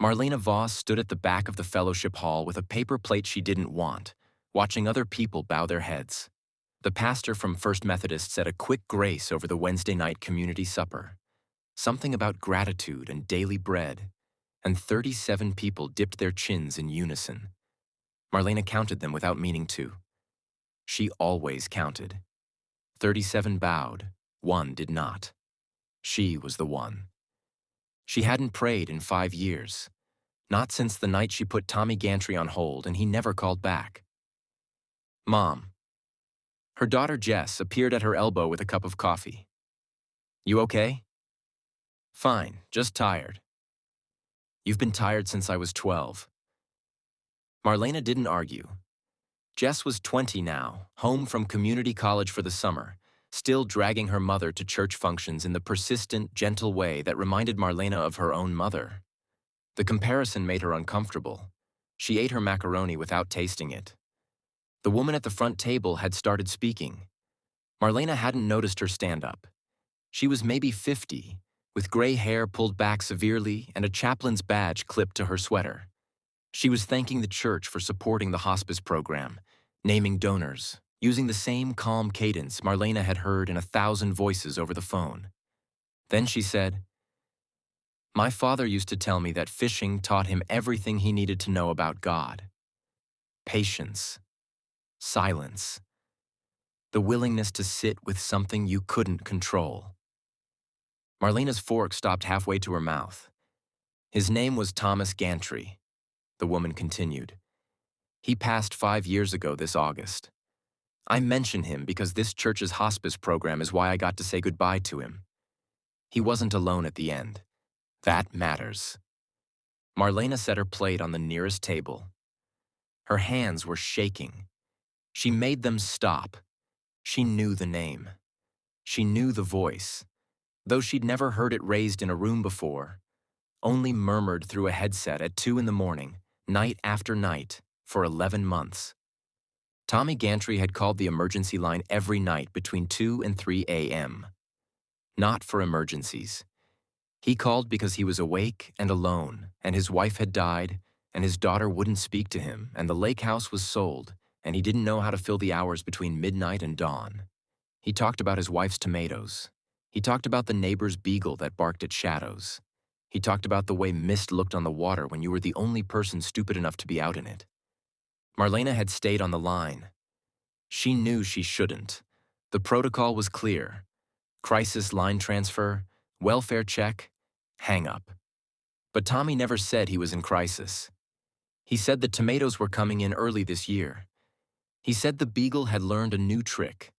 Marlena Voss stood at the back of the fellowship hall with a paper plate she didn't want, watching other people bow their heads. The pastor from First Methodist said a quick grace over the Wednesday night community supper. Something about gratitude and daily bread, and 37 people dipped their chins in unison. Marlena counted them without meaning to. She always counted. 37 bowed, 1 did not. She was the one. She hadn't prayed in 5 years. Not since the night she put Tommy Gantry on hold and he never called back. Mom. Her daughter Jess appeared at her elbow with a cup of coffee. You okay? Fine, just tired. You've been tired since I was 12. Marlena didn't argue. Jess was 20 now, home from community college for the summer, still dragging her mother to church functions in the persistent, gentle way that reminded Marlena of her own mother. The comparison made her uncomfortable. She ate her macaroni without tasting it. The woman at the front table had started speaking. Marlena hadn't noticed her stand up. She was maybe 50, with gray hair pulled back severely and a chaplain's badge clipped to her sweater. She was thanking the church for supporting the hospice program, naming donors, using the same calm cadence Marlena had heard in 1,000 voices over the phone. Then she said, "My father used to tell me that fishing taught him everything he needed to know about God. Patience, silence, the willingness to sit with something you couldn't control." Marlena's fork stopped halfway to her mouth. "His name was Thomas Gantry," the woman continued. "He passed 5 years ago this August. I mention him because this church's hospice program is why I got to say goodbye to him. He wasn't alone at the end. That matters." Marlena set her plate on the nearest table. Her hands were shaking. She made them stop. She knew the name. She knew the voice, though she'd never heard it raised in a room before, only murmured through a headset at 2 in the morning, night after night, for 11 months. Tommy Gantry had called the emergency line every night between 2 and 3 a.m. Not for emergencies. He called because he was awake and alone, and his wife had died, and his daughter wouldn't speak to him, and the lake house was sold, and he didn't know how to fill the hours between midnight and dawn. He talked about his wife's tomatoes. He talked about the neighbor's beagle that barked at shadows. He talked about the way mist looked on the water when you were the only person stupid enough to be out in it. Marlena had stayed on the line. She knew she shouldn't. The protocol was clear. Crisis line transfer, welfare check, hang up. But Tommy never said he was in crisis. He said the tomatoes were coming in early this year. He said the beagle had learned a new trick.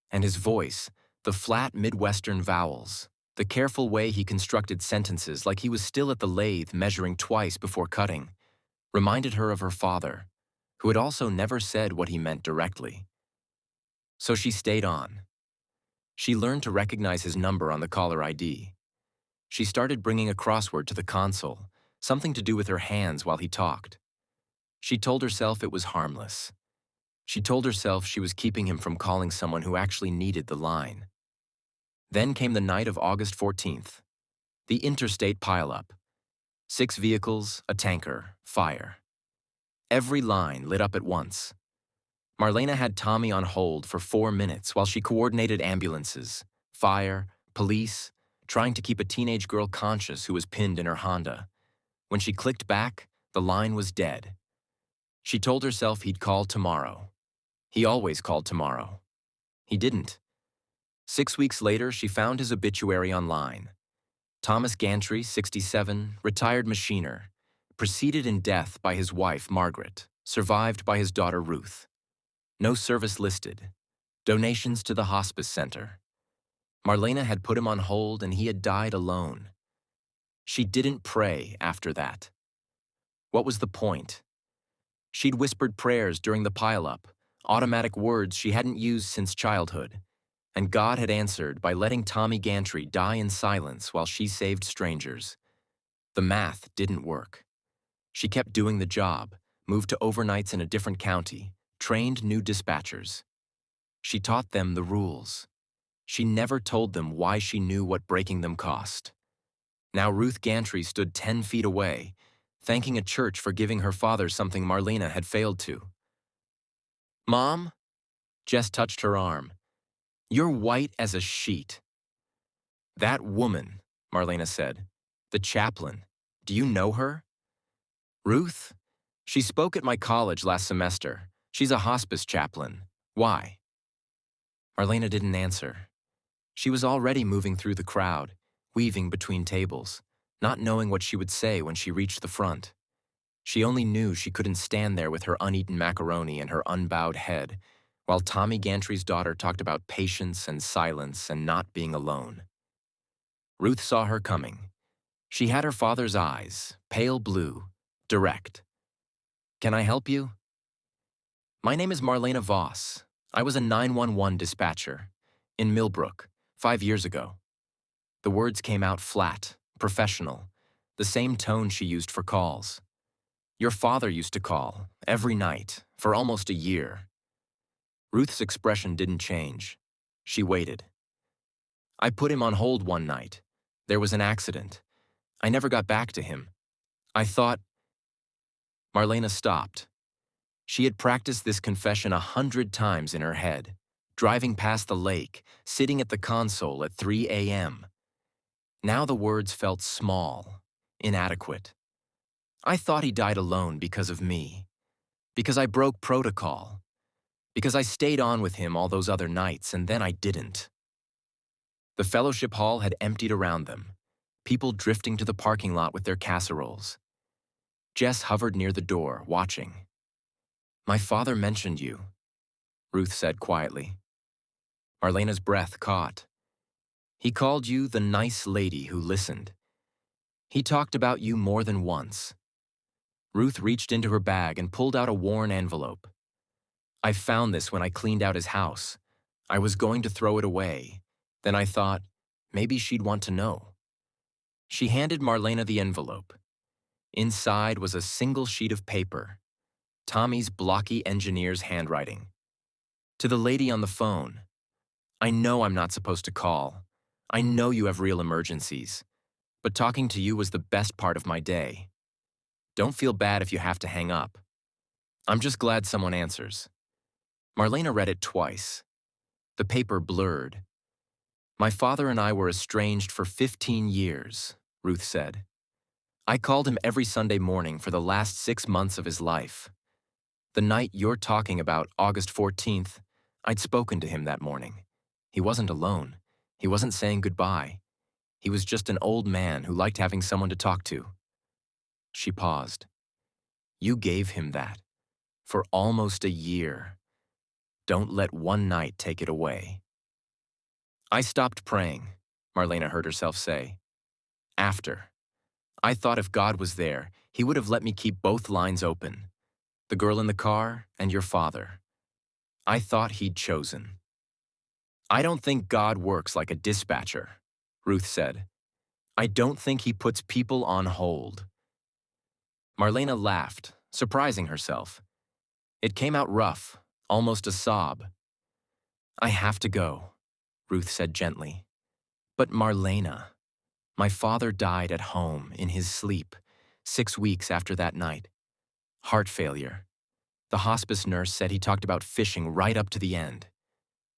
And his voice, the flat Midwestern vowels, the careful way he constructed sentences like he was still at the lathe measuring twice before cutting, reminded her of her father, who had also never said what he meant directly. So she stayed on. She learned to recognize his number on the caller ID. She started bringing a crossword to the console, something to do with her hands while he talked. She told herself it was harmless. She told herself she was keeping him from calling someone who actually needed the line. Then came the night of August 14th. The interstate pileup. 6 vehicles, a tanker, fire. Every line lit up at once. Marlena had Tommy on hold for 4 minutes while she coordinated ambulances, fire, police, trying to keep a teenage girl conscious who was pinned in her Honda. When she clicked back, the line was dead. She told herself he'd call tomorrow. He always called tomorrow. He didn't. 6 weeks later, she found his obituary online. Thomas Gantry, 67, retired machiner, preceded in death by his wife, Margaret, survived by his daughter, Ruth. No service listed. Donations to the hospice center. Marlena had put him on hold and he had died alone. She didn't pray after that. What was the point? She'd whispered prayers during the pileup, automatic words she hadn't used since childhood, and God had answered by letting Tommy Gantry die in silence while she saved strangers. The math didn't work. She kept doing the job, moved to overnights in a different county, trained new dispatchers. She taught them the rules. She never told them why she knew what breaking them cost. Now Ruth Gantry stood 10 feet away, thanking a church for giving her father something Marlena had failed to. "Mom?" Jess touched her arm. "You're white as a sheet." "That woman," Marlena said. "The chaplain. Do you know her?" "Ruth? She spoke at my college last semester. She's a hospice chaplain. Why?" Marlena didn't answer. She was already moving through the crowd, weaving between tables, not knowing what she would say when she reached the front. She only knew she couldn't stand there with her uneaten macaroni and her unbowed head, while Tommy Gantry's daughter talked about patience and silence and not being alone. Ruth saw her coming. She had her father's eyes, pale blue, direct. "Can I help you?" "My name is Marlena Voss. I was a 911 dispatcher in Millbrook 5 years ago." The words came out flat, professional, the same tone she used for calls. "Your father used to call, every night, for almost a year." Ruth's expression didn't change. She waited. "I put him on hold one night. There was an accident. I never got back to him. I thought—" Marlena stopped. She had practiced this confession 100 times in her head, driving past the lake, sitting at the console at 3 a.m. Now the words felt small, inadequate. "I thought he died alone because of me, because I broke protocol, because I stayed on with him all those other nights and then I didn't." The fellowship hall had emptied around them, people drifting to the parking lot with their casseroles. Jess hovered near the door, watching. "My father mentioned you," Ruth said quietly. Marlena's breath caught. "He called you the nice lady who listened. He talked about you more than once." Ruth reached into her bag and pulled out a worn envelope. "I found this when I cleaned out his house. I was going to throw it away. Then I thought, maybe she'd want to know." She handed Marlena the envelope. Inside was a single sheet of paper, Tommy's blocky engineer's handwriting. "To the lady on the phone. I know I'm not supposed to call. I know you have real emergencies. But talking to you was the best part of my day. Don't feel bad if you have to hang up. I'm just glad someone answers." Marlena read it twice. The paper blurred. "My father and I were estranged for 15 years, Ruth said. "I called him every Sunday morning for the last 6 months of his life. The night you're talking about, August 14th, I'd spoken to him that morning. He wasn't alone. He wasn't saying goodbye. He was just an old man who liked having someone to talk to." She paused. "You gave him that. For almost a year. Don't let one night take it away." "I stopped praying," Marlena heard herself say. "After. I thought if God was there, he would have let me keep both lines open. The girl in the car and your father. I thought he'd chosen." "I don't think God works like a dispatcher," Ruth said. "I don't think he puts people on hold." Marlena laughed, surprising herself. It came out rough, almost a sob. "I have to go," Ruth said gently. "But Marlena, my father died at home, in his sleep, 6 weeks after that night. Heart failure. The hospice nurse said he talked about fishing right up to the end.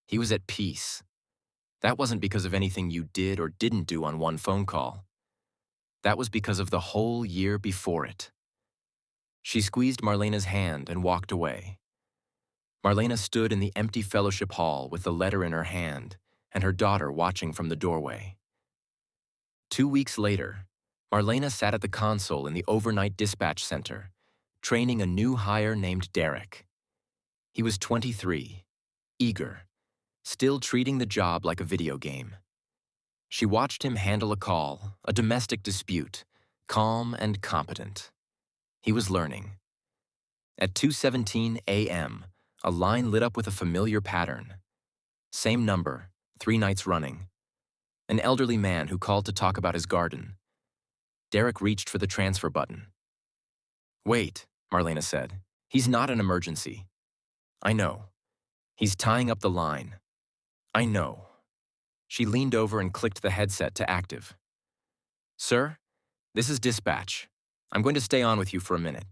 He was at peace. That wasn't because of anything you did or didn't do on one phone call. That was because of the whole year before it." She squeezed Marlena's hand and walked away. Marlena stood in the empty fellowship hall with the letter in her hand and her daughter watching from the doorway. 2 weeks later, Marlena sat at the console in the overnight dispatch center, training a new hire named Derek. He was 23, eager, still treating the job like a video game. She watched him handle a call, a domestic dispute, calm and competent. He was learning. At 2:17 a.m., a line lit up with a familiar pattern. Same number, 3 nights running. An elderly man who called to talk about his garden. Derek reached for the transfer button. "Wait," Marlena said. "He's not an emergency." "I know. He's tying up the line." "I know." She leaned over and clicked the headset to active. Sir, this is dispatch. I'm going to stay on with you for a minute.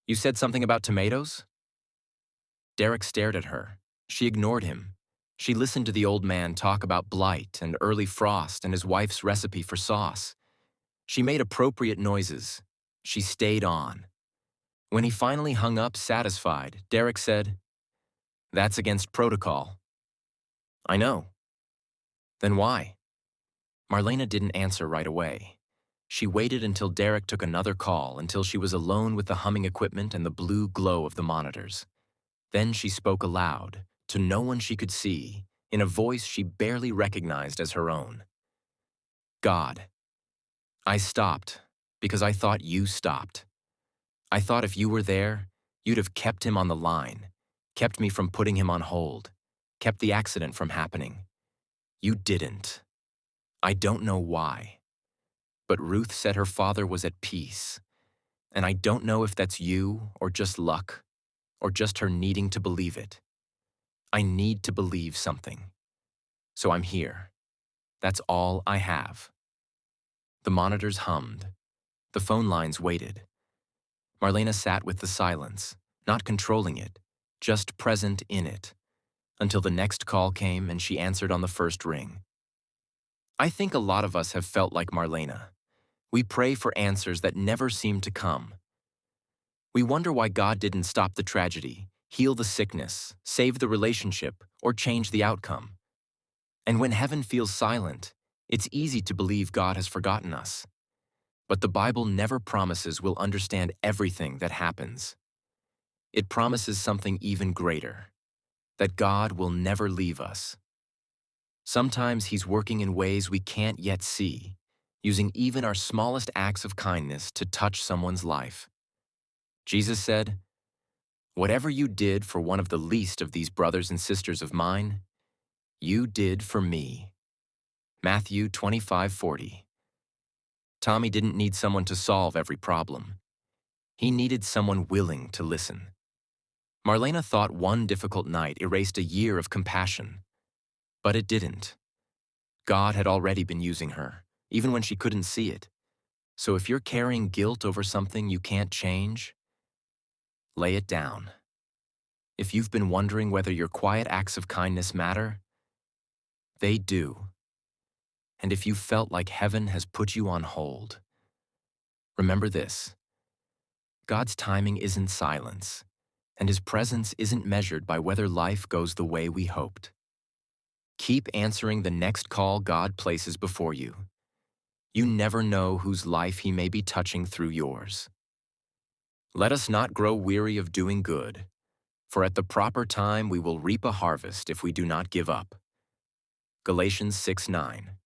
You said something about tomatoes? Derek stared at her. She ignored him. She listened to the old man talk about blight and early frost and his wife's recipe for sauce. She made appropriate noises. She stayed on. When he finally hung up satisfied, Derek said, "That's against protocol." "I know." "Then why?" Marlena didn't answer right away. She waited until Derek took another call, until she was alone with the humming equipment and the blue glow of the monitors. Then she spoke aloud, to no one she could see, in a voice she barely recognized as her own. "God, I stopped because I thought you stopped. I thought if you were there, you'd have kept him on the line, kept me from putting him on hold, kept the accident from happening. You didn't. I don't know why. But Ruth said her father was at peace, and I don't know if that's you or just luck, or just her needing to believe it. I need to believe something. So I'm here. That's all I have." The monitors hummed. The phone lines waited. Marlena sat with the silence, not controlling it, just present in it, until the next call came and she answered on the first ring. I think a lot of us have felt like Marlena. We pray for answers that never seem to come. We wonder why God didn't stop the tragedy, heal the sickness, save the relationship, or change the outcome. And when heaven feels silent, it's easy to believe God has forgotten us. But the Bible never promises we'll understand everything that happens. It promises something even greater, that God will never leave us. Sometimes He's working in ways we can't yet see, using even our smallest acts of kindness to touch someone's life. Jesus said, "Whatever you did for one of the least of these brothers and sisters of mine, you did for me." Matthew 25:40. Tommy didn't need someone to solve every problem. He needed someone willing to listen. Marlena thought one difficult night erased a year of compassion. But it didn't. God had already been using her, even when she couldn't see it. So if you're carrying guilt over something you can't change, lay it down. If you've been wondering whether your quiet acts of kindness matter, they do. And if you felt like heaven has put you on hold, remember this: God's timing isn't silence, and His presence isn't measured by whether life goes the way we hoped. Keep answering the next call God places before you. You never know whose life He may be touching through yours. Let us not grow weary of doing good, for at the proper time we will reap a harvest if we do not give up. Galatians 6:9.